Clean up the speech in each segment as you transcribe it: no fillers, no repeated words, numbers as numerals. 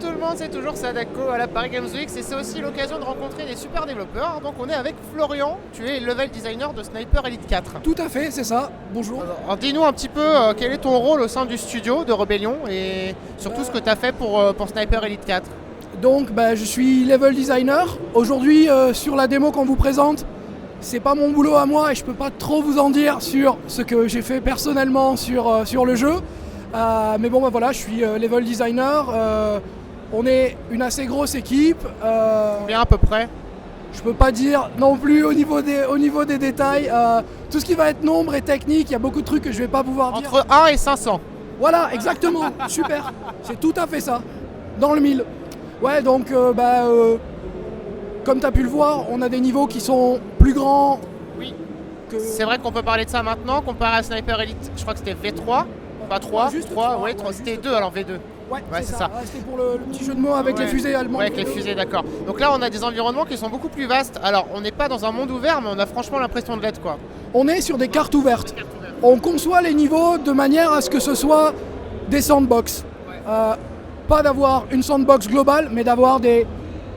tout le monde, c'est toujours Sadako à la Paris Games Week et c'est aussi l'occasion de rencontrer des super développeurs. Donc on est avec Florian, tu es level designer de Sniper Elite 4. Tout à fait, c'est ça. Bonjour. Alors, dis-nous un petit peu quel est ton rôle au sein du studio de Rebellion et surtout ce que tu as fait pour Sniper Elite 4. Donc je suis level designer. Aujourd'hui sur la démo qu'on vous présente, c'est pas mon boulot à moi et je peux pas trop vous en dire sur ce que j'ai fait personnellement sur le jeu. Mais bon voilà, je suis level designer. On est une assez grosse équipe. Combien à peu près? Je peux pas dire non plus au niveau des détails. Tout ce qui va être nombre et technique, il y a beaucoup de trucs que je vais pas pouvoir dire. Entre 1 et 500. Voilà, exactement. Super. C'est tout à fait ça. Dans le 1000. Ouais, donc comme tu as pu le voir, on a des niveaux qui sont plus grands. Oui. C'est vrai qu'on peut parler de ça maintenant. Comparé à Sniper Elite, je crois que c'était V3. Pas 3, juste 3, ouais, 3, c'était 2 alors V2. Ouais, c'est ça. Ouais, c'était pour le petit jeu de mots avec les fusées allemandes. Ouais, avec les fusées, d'accord. Donc là, on a des environnements qui sont beaucoup plus vastes. Alors, on n'est pas dans un monde ouvert, mais on a franchement l'impression de l'être, quoi. On est sur des cartes ouvertes. On conçoit les niveaux de manière à ce que ce soit des sandbox. Pas d'avoir une sandbox globale, mais d'avoir des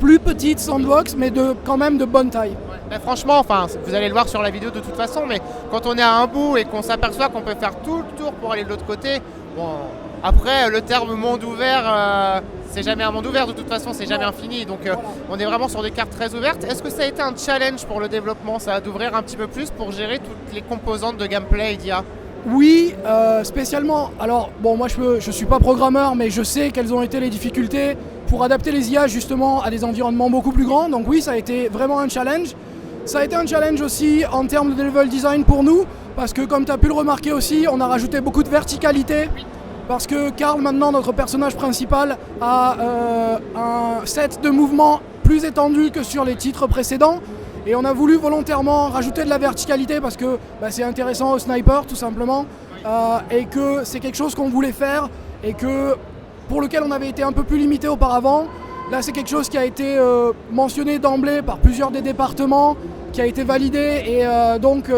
plus petites sandbox, mais quand même de bonne taille. Ouais. Mais franchement, enfin, vous allez le voir sur la vidéo de toute façon, mais quand on est à un bout et qu'on s'aperçoit qu'on peut faire tout le tour pour aller de l'autre côté, bon, après le terme monde ouvert, c'est jamais un monde ouvert de toute façon, c'est jamais infini. Donc on est vraiment sur des cartes très ouvertes. Est-ce que ça a été un challenge pour le développement, ça, d'ouvrir un petit peu plus pour gérer toutes les composantes de gameplay et d'IA? Oui, spécialement. Alors bon, moi je suis pas programmeur, mais je sais quelles ont été les difficultés pour adapter les IA justement à des environnements beaucoup plus grands. Donc oui, ça a été vraiment un challenge. Ça a été un challenge aussi en termes de level design pour nous, parce que comme tu as pu le remarquer aussi, on a rajouté beaucoup de verticalité. Parce que Karl, maintenant, notre personnage principal, a un set de mouvements plus étendu que sur les titres précédents. Et on a voulu volontairement rajouter de la verticalité parce que c'est intéressant au sniper tout simplement. Et que c'est quelque chose qu'on voulait faire et que pour lequel on avait été un peu plus limité auparavant. Là c'est quelque chose qui a été mentionné d'emblée par plusieurs des départements, qui a été validé et donc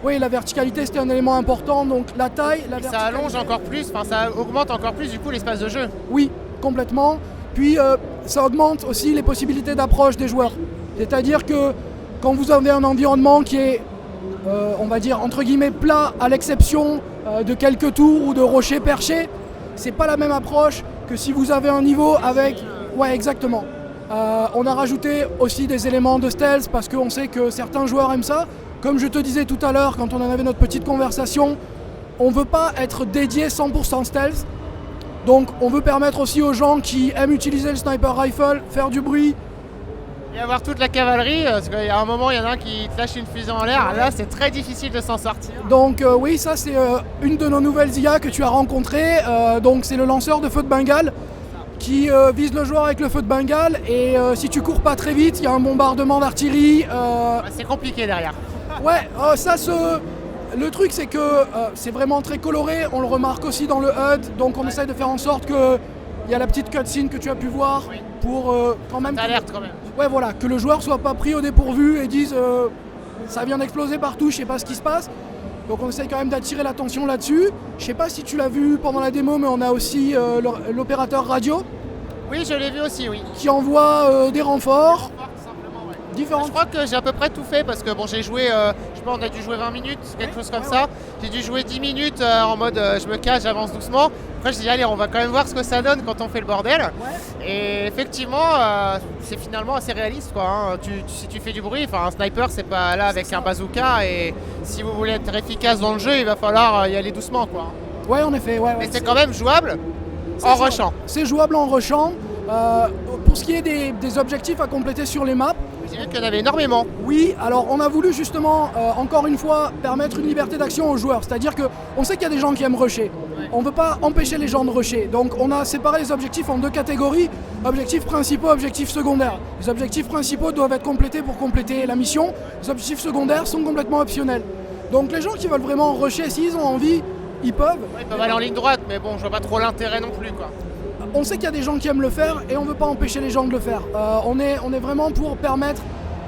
oui, la verticalité c'était un élément important, donc la taille, la verticalité. Ça allonge encore plus, enfin ça augmente encore plus du coup l'espace de jeu. Oui, complètement. Puis ça augmente aussi les possibilités d'approche des joueurs. C'est-à-dire que quand vous avez un environnement qui est, on va dire entre guillemets plat, à l'exception de quelques tours ou de rochers perchés, c'est pas la même approche que si vous avez un niveau avec... Ouais, exactement. On a rajouté aussi des éléments de stealth parce qu'on sait que certains joueurs aiment ça. Comme je te disais tout à l'heure, quand on en avait notre petite conversation, on ne veut pas être dédié 100% stealth. Donc on veut permettre aussi aux gens qui aiment utiliser le sniper rifle, faire du bruit. Et avoir toute la cavalerie, parce qu'il y a un moment, il y en a un qui te lâche une fusée en l'air. Là, c'est très difficile de s'en sortir. Donc oui, ça c'est une de nos nouvelles IA que tu as rencontrées. Donc c'est le lanceur de feu de Bengale qui vise le joueur avec le feu de Bengale. Et si tu cours pas très vite, il y a un bombardement d'artillerie. C'est compliqué derrière. Ouais, le truc c'est que c'est vraiment très coloré, on le remarque aussi dans le HUD, donc on essaye de faire en sorte que il y a la petite cutscene que tu as pu voir pour quand même... T'alertes quand même. Ouais voilà, que le joueur soit pas pris au dépourvu et dise ça vient d'exploser partout, je sais pas ce qui se passe. Donc on essaye quand même d'attirer l'attention là-dessus. Je sais pas si tu l'as vu pendant la démo, mais on a aussi l'opérateur radio. Oui, je l'ai vu aussi, oui. Qui envoie des renforts. Je crois que j'ai à peu près tout fait parce que bon, j'ai joué, je sais pas, on a dû jouer 20 minutes, quelque chose comme ça. J'ai dû jouer 10 minutes en mode je me cache, j'avance doucement. Après je dis allez, on va quand même voir ce que ça donne quand on fait le bordel. Et effectivement, c'est finalement assez réaliste quoi. Hein. Si tu fais du bruit, enfin un sniper c'est pas là avec un bazooka et si vous voulez être efficace dans le jeu, il va falloir y aller doucement quoi. Ouais en effet, ouais. Mais c'est quand même jouable en rushant. C'est jouable en rushant. Pour ce qui est des objectifs à compléter sur les maps, je dirais qu'il y en avait énormément. Oui, alors on a voulu justement, encore une fois, permettre une liberté d'action aux joueurs. C'est-à-dire qu'on sait qu'il y a des gens qui aiment rusher. On ne veut pas empêcher les gens de rusher. Donc on a séparé les objectifs en deux catégories, objectifs principaux, objectifs secondaires. Les objectifs principaux doivent être complétés pour compléter la mission. Les objectifs secondaires sont complètement optionnels. Donc les gens qui veulent vraiment rusher, s'ils ont envie, ils peuvent. Ouais, ils peuvent aller en ligne droite, mais bon, je vois pas trop l'intérêt non plus quoi. On sait qu'il y a des gens qui aiment le faire et on ne veut pas empêcher les gens de le faire. On est vraiment pour permettre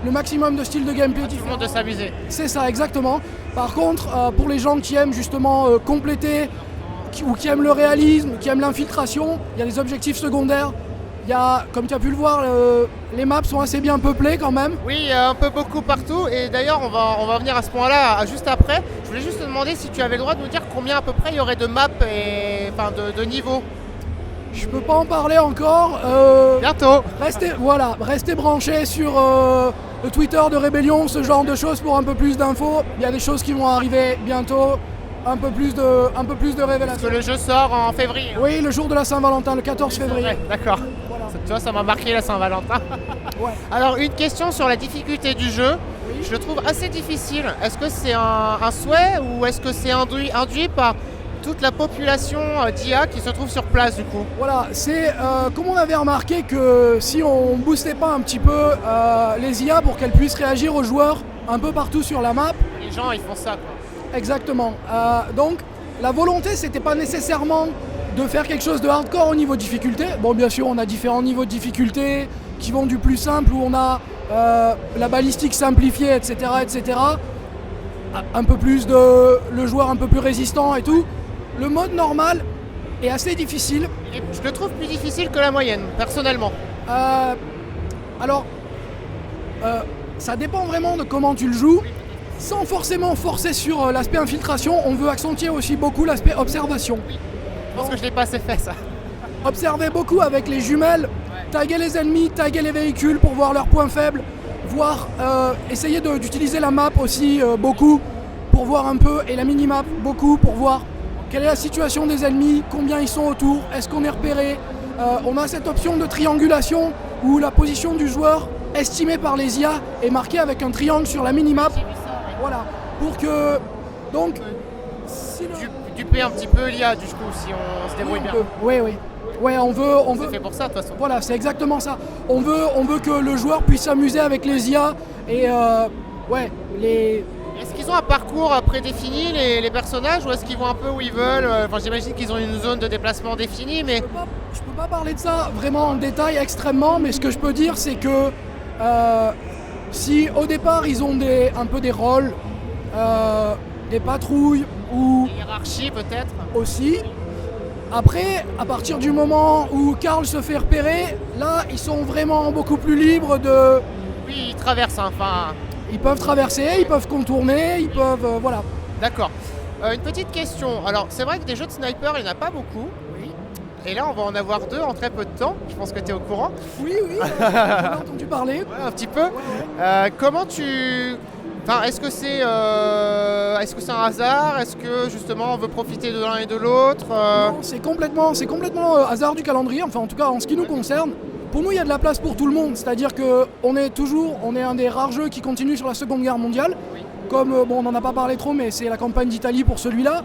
le maximum de styles de gameplay différents. De s'amuser. C'est ça, exactement. Par contre, pour les gens qui aiment justement compléter ou qui aiment le réalisme, qui aiment l'infiltration, il y a des objectifs secondaires comme tu as pu le voir, les maps sont assez bien peuplées quand même. Oui, il y a un peu beaucoup partout. Et d'ailleurs, on va venir à ce point-là juste après. Je voulais juste te demander si tu avais le droit de nous dire combien à peu près il y aurait de maps et de niveaux. Je peux pas en parler encore. Bientôt. Restez branchés sur le Twitter de Rébellion, ce genre de choses pour un peu plus d'infos. Il y a des choses qui vont arriver bientôt, un peu plus de révélations. Parce que le jeu sort en février. Oui, le jour de la Saint-Valentin, le 14 février. Ouais, d'accord. Voilà. Tu vois, ça m'a marqué la Saint-Valentin. Ouais. Alors, une question sur la difficulté du jeu. Oui. Je le trouve assez difficile. Est-ce que c'est un souhait ou est-ce que c'est induit par toute la population d'IA qui se trouve sur place du coup? Voilà, c'est comme on avait remarqué que si on boostait pas un petit peu les IA pour qu'elles puissent réagir aux joueurs un peu partout sur la map. Les gens, ils font ça, quoi. Exactement. Donc, la volonté, c'était pas nécessairement de faire quelque chose de hardcore au niveau de difficulté. Bon, bien sûr, on a différents niveaux de difficulté qui vont du plus simple où on a la balistique simplifiée, etc., etc. Un peu plus le joueur un peu plus résistant et tout. Le mode normal est assez difficile. Et je le trouve plus difficile que la moyenne, personnellement. Alors, ça dépend vraiment de comment tu le joues. Sans forcément forcer sur l'aspect infiltration, on veut accentuer aussi beaucoup l'aspect observation. Oui. Je pense que je l'ai pas assez fait, ça. Observer beaucoup avec les jumelles, taguer les ennemis, taguer les véhicules pour voir leurs points faibles, essayer d'utiliser la map aussi beaucoup pour voir un peu, et la minimap beaucoup pour voir quelle est la situation des ennemis, combien ils sont autour, est-ce qu'on est repéré. On a cette option de triangulation où la position du joueur estimée par les IA est marquée avec un triangle sur la minimap. Voilà, pour que... Donc... Si duper un petit peu l'IA du coup, si on se débrouille bien. Oui. Ouais, on veut... C'est fait pour ça, de toute façon. Voilà, c'est exactement ça. On veut que le joueur puisse s'amuser avec les IA et... Est-ce qu'ils ont un parcours prédéfini, les personnages, ou est-ce qu'ils vont un peu où ils veulent? Enfin, j'imagine qu'ils ont une zone de déplacement définie, mais... Je peux pas parler de ça vraiment en détail extrêmement, mais ce que je peux dire, c'est que si au départ ils ont un peu des rôles, des patrouilles ou... Des hiérarchies peut-être aussi. Après, à partir du moment où Karl se fait repérer, là ils sont vraiment beaucoup plus libres de... Oui, ils traversent, enfin... Ils peuvent traverser, ils peuvent contourner, ils peuvent... voilà. D'accord. Une petite question. Alors, c'est vrai que des jeux de sniper, il n'y en a pas beaucoup. Oui. Et là, on va en avoir 2 en très peu de temps. Je pense que tu es au courant. Oui, j'en ai entendu parler. Ouais, un petit peu. Comment tu... Enfin, est-ce que c'est un hasard? Est-ce que justement on veut profiter de l'un et de l'autre? Non, c'est complètement hasard du calendrier, enfin en tout cas en ce qui nous concerne. Pour nous, il y a de la place pour tout le monde, c'est-à-dire qu'on est un des rares jeux qui continue sur la Seconde Guerre mondiale. Oui. Comme, on n'en a pas parlé trop, mais c'est la campagne d'Italie pour celui-là.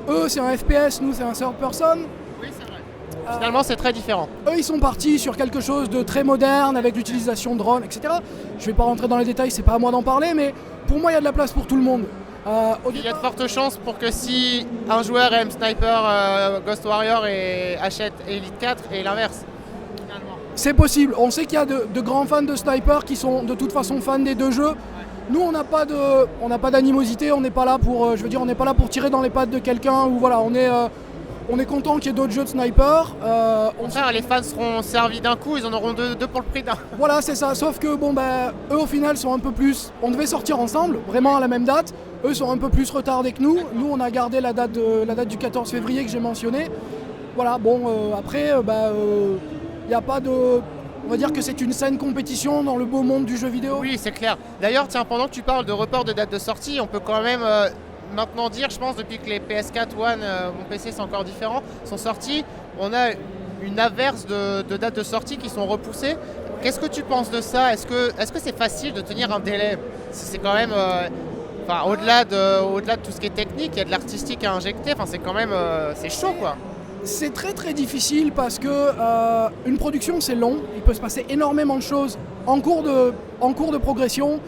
Eux, c'est un FPS, nous, c'est un third person. Oui, c'est vrai. Finalement, c'est très différent. Eux, ils sont partis sur quelque chose de très moderne, avec l'utilisation de drones, etc. Je vais pas rentrer dans les détails, c'est pas à moi d'en parler, mais pour moi, il y a de la place pour tout le monde. Il y a de fortes chances pour que si un joueur aime Sniper, Ghost Warrior et achète Elite 4 et l'inverse. C'est possible. On sait qu'il y a de grands fans de Sniper qui sont de toute façon fans des deux jeux. Nous, on n'a pas d'animosité, on n'est pas là pour, on n'est pas là pour tirer dans les pattes de quelqu'un ou voilà, on est content qu'il y ait d'autres jeux de Sniper. Au contraire, les fans seront servis d'un coup, ils en auront deux pour le prix d'un. Voilà, c'est ça. Sauf que eux au final sont un peu plus. On devait sortir ensemble, vraiment à la même date. Eux sont un peu plus retardés que nous. Nous, on a gardé la date du 14 février que j'ai mentionné. Voilà. Bon, après, il n'y a pas de... On va dire que c'est une saine compétition dans le beau monde du jeu vidéo. Oui, c'est clair. D'ailleurs, tiens, pendant que tu parles de report de date de sortie, on peut quand même maintenant dire, je pense, depuis que les PS4 One, mon PC c'est encore différent, sont sortis, on a une averse de dates de sortie qui sont repoussées. Qu'est-ce que tu penses de ça? Est-ce que c'est facile de tenir un délai? C'est quand même... au-delà de tout ce qui est technique, il y a de l'artistique à injecter, c'est quand même... c'est chaud, quoi. C'est très très difficile parce que une production c'est long, il peut se passer énormément de choses en cours de progression,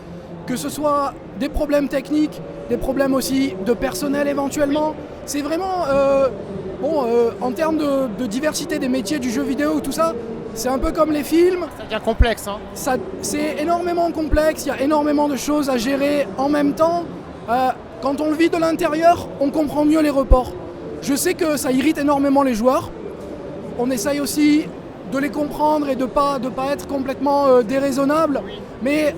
que ce soit des problèmes techniques, des problèmes aussi de personnel éventuellement. C'est vraiment, en termes de diversité des métiers du jeu vidéo, tout ça, c'est un peu comme les films. Ça devient complexe, hein. C'est énormément complexe, il y a énormément de choses à gérer en même temps. Quand on le vit de l'intérieur, on comprend mieux les reports. Je sais que ça irrite énormément les joueurs. On essaye aussi de les comprendre et de pas être complètement déraisonnable. Mais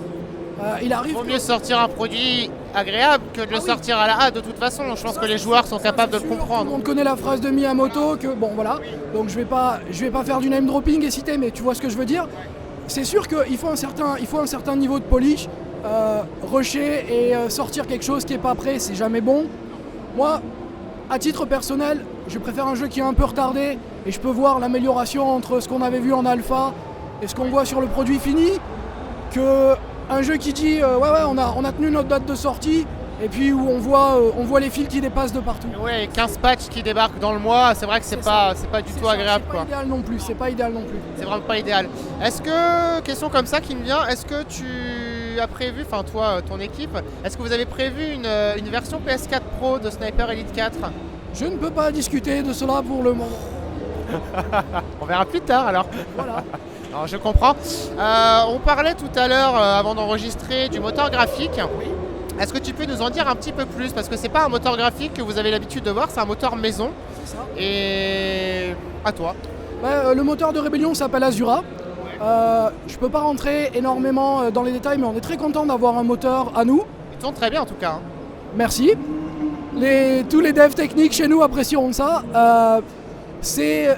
il arrive. Il vaut mieux sortir un produit agréable que de le sortir à la hâte de toute façon. Je pense que les joueurs sont capables de le Tout le comprendre. monde connaît la phrase de Miyamoto que bon voilà. Donc je vais pas faire du name dropping et citer, mais tu vois ce que je veux dire. C'est sûr qu'il faut un certain niveau de polish. Rusher et sortir quelque chose qui est pas prêt, c'est jamais bon. Moi, à titre personnel, je préfère un jeu qui est un peu retardé et je peux voir l'amélioration entre ce qu'on avait vu en alpha et ce qu'on voit sur le produit fini, que un jeu qui dit ouais on a tenu notre date de sortie et puis où on voit les fils qui dépassent de partout. Ouais, et 15 patchs qui débarquent dans le mois, c'est vrai que c'est pas du tout agréable, C'est pas idéal non plus, c'est pas idéal non plus. C'est vraiment pas idéal. Est-ce que, question comme ça qui me vient, est-ce que tu as prévu, enfin toi, ton équipe, est-ce que vous avez prévu une version PS4 Pro de Sniper Elite 4? Je ne peux pas discuter de cela pour le moment. On verra plus tard alors. Voilà. Alors, je comprends. On parlait tout à l'heure, avant d'enregistrer, du moteur graphique. Oui. Est-ce que tu peux nous en dire un petit peu plus? Parce que c'est pas un moteur graphique que vous avez l'habitude de voir, c'est un moteur maison. C'est ça. Et à toi. Le moteur de Rébellion s'appelle Azura. Je peux pas rentrer énormément dans les détails, mais on est très content d'avoir un moteur à nous. Il tourne très bien en tout cas. Merci. Tous les devs techniques chez nous apprécieront ça. C'est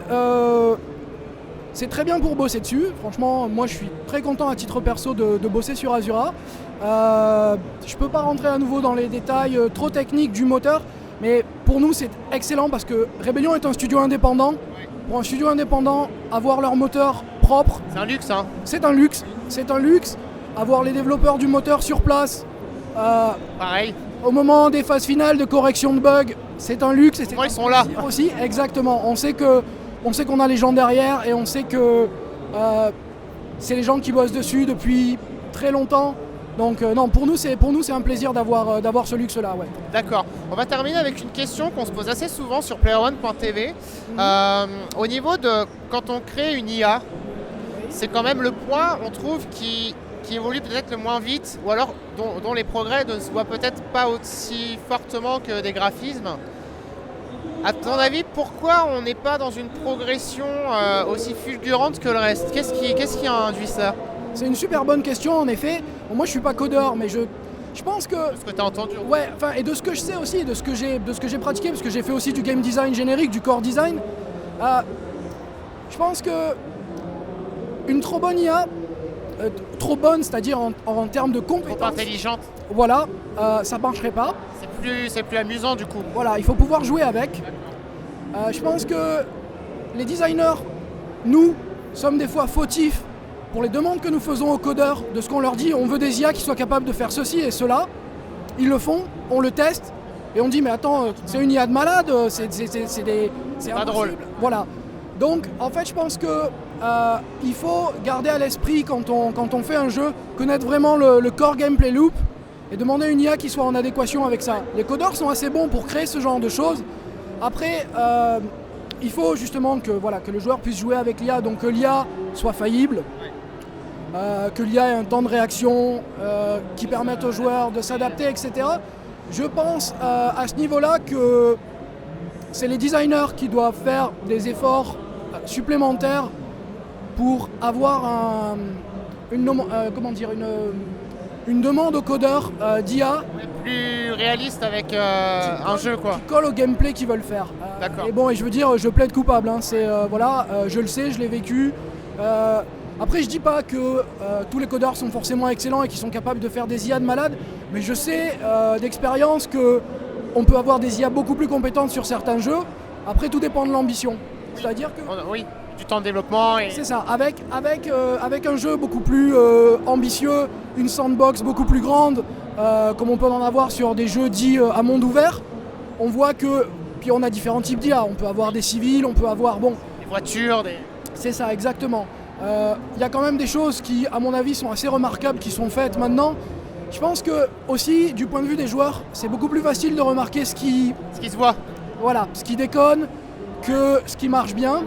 très bien pour bosser dessus. Franchement, moi je suis très content à titre perso de bosser sur Azura. Je peux pas rentrer à nouveau dans les détails trop techniques du moteur, mais pour nous c'est excellent parce que Rébellion est un studio indépendant. Pour un studio indépendant, avoir leur moteur propre, C'est un luxe, hein. c'est un luxe. C'est un luxe. Avoir les développeurs du moteur sur place, Pareil. au moment des phases finales de correction de bugs, c'est un luxe. Et c'est Moi, ils un sont là. plaisir aussi, exactement. On sait qu'on a les gens derrière et on sait que c'est les gens qui bossent dessus depuis très longtemps. Donc non, pour nous c'est un plaisir d'avoir ce luxe-là. Ouais. D'accord. On va terminer avec une question qu'on se pose assez souvent sur playerone.tv. Au niveau de quand on crée une IA, c'est quand même le point, on trouve, qui évolue peut-être le moins vite, ou alors dont les progrès ne se voient peut-être pas aussi fortement que des graphismes. À ton avis, pourquoi on n'est pas dans une progression aussi fulgurante que le reste? Qu'est-ce qui a induit ça? C'est une super bonne question en effet. Bon, moi je suis pas codeur, mais je pense que Ce que tu as entendu. ouais, enfin, et de ce que je sais aussi, de ce que j'ai pratiqué, parce que j'ai fait aussi du game design générique, du core design. Je pense que une trop bonne IA, trop bonne, c'est-à-dire en termes de Trop compétences, intelligente. voilà, ça marcherait pas. C'est plus amusant du coup. Voilà, il faut pouvoir jouer avec. Je pense que les designers, nous, sommes des fois fautifs pour les demandes que nous faisons aux codeurs, de ce qu'on leur dit, on veut des IA qui soient capables de faire ceci et cela. Ils le font, on le teste, et on dit mais attends, c'est une IA de malade, c'est pas drôle. Voilà. Donc en fait je pense que il faut garder à l'esprit quand on fait un jeu, connaître vraiment le core gameplay loop et demander une IA qui soit en adéquation avec ça. Les codeurs sont assez bons pour créer ce genre de choses. Après, il faut justement que le joueur puisse jouer avec l'IA, donc que l'IA soit faillible, que l'IA ait un temps de réaction qui permette aux joueurs de s'adapter, etc. Je pense à ce niveau-là que c'est les designers qui doivent faire des efforts supplémentaires pour avoir une demande au codeur d'IA Plus réaliste avec un jeu quoi. qui colle au gameplay qu'ils veulent faire. D'accord. Et je veux dire, je plaide coupable, hein, je le sais, je l'ai vécu. Après, je dis pas que tous les codeurs sont forcément excellents et qu'ils sont capables de faire des IA de malades, mais je sais d'expérience que on peut avoir des IA beaucoup plus compétentes sur certains jeux. Après, tout dépend de l'ambition. C'est-à-dire que Oui, du temps de développement et c'est ça, avec un jeu beaucoup plus ambitieux, une sandbox beaucoup plus grande, comme on peut en avoir sur des jeux dits à monde ouvert, on voit que, puis on a différents types d'IA, on peut avoir des civils, on peut avoir, des voitures, c'est ça exactement. Il y a quand même des choses qui, à mon avis, sont assez remarquables, qui sont faites maintenant. Je pense que, aussi, du point de vue des joueurs, c'est beaucoup plus facile de remarquer ce qui se voit. Voilà, ce qui déconne, que ce qui marche bien.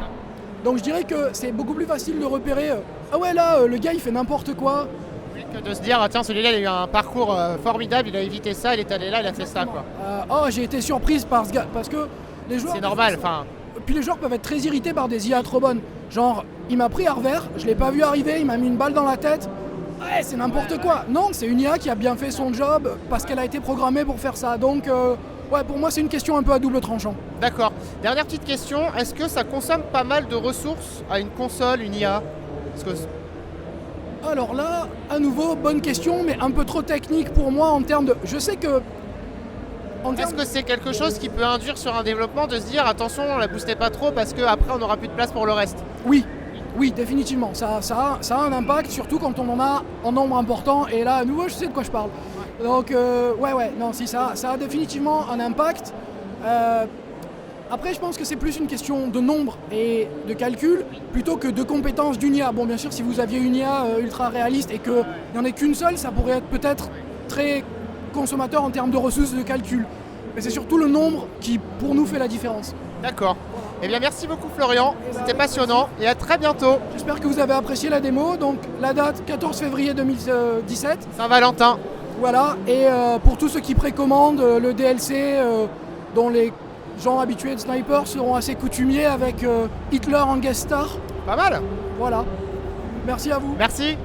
Donc je dirais que c'est beaucoup plus facile de repérer ah ouais là le gars il fait n'importe quoi. Oui, que de se dire tiens celui-là il a eu un parcours formidable, il a évité ça, il est allé là, il a fait ça quoi. Oh j'ai été surprise par ce gars parce que les joueurs. C'est normal, enfin. Puis les joueurs peuvent être très irrités par des IA trop bonnes. Genre, il m'a pris à revers, je l'ai pas vu arriver, il m'a mis une balle dans la tête. Ouais, c'est n'importe quoi. Non, c'est une IA qui a bien fait son job parce qu'elle a été programmée pour faire ça. Donc, ouais, pour moi, c'est une question un peu à double tranchant. D'accord. Dernière petite question, est-ce que ça consomme pas mal de ressources à une console, une IA? Parce que... Alors là, à nouveau, bonne question, mais un peu trop technique pour moi en termes de... Je sais que... Est-ce que c'est quelque chose qui peut induire sur un développement de se dire attention, on la boostez pas trop parce qu'après on n'aura plus de place pour le reste? Oui, oui, définitivement. Ça a un impact, surtout quand on en a en nombre important. Et là, à nouveau, je sais de quoi je parle. Donc, ouais, non, si ça a définitivement un impact. Après, je pense que c'est plus une question de nombre et de calcul plutôt que de compétences d'une IA. Bon, bien sûr, si vous aviez une IA ultra réaliste et qu'il n'y en ait qu'une seule, ça pourrait être peut-être très consommateur en termes de ressources de calcul. Mais c'est surtout le nombre qui, pour nous, fait la différence. D'accord. Eh bien, merci beaucoup Florian, c'était passionnant et à très bientôt. J'espère que vous avez apprécié la démo. Donc, la date, 14 février 2017. Saint-Valentin. Voilà, et pour tous ceux qui précommandent le DLC dont les gens habitués de Sniper seront assez coutumiers avec Hitler en guest star. Pas mal. Voilà. Merci à vous. Merci.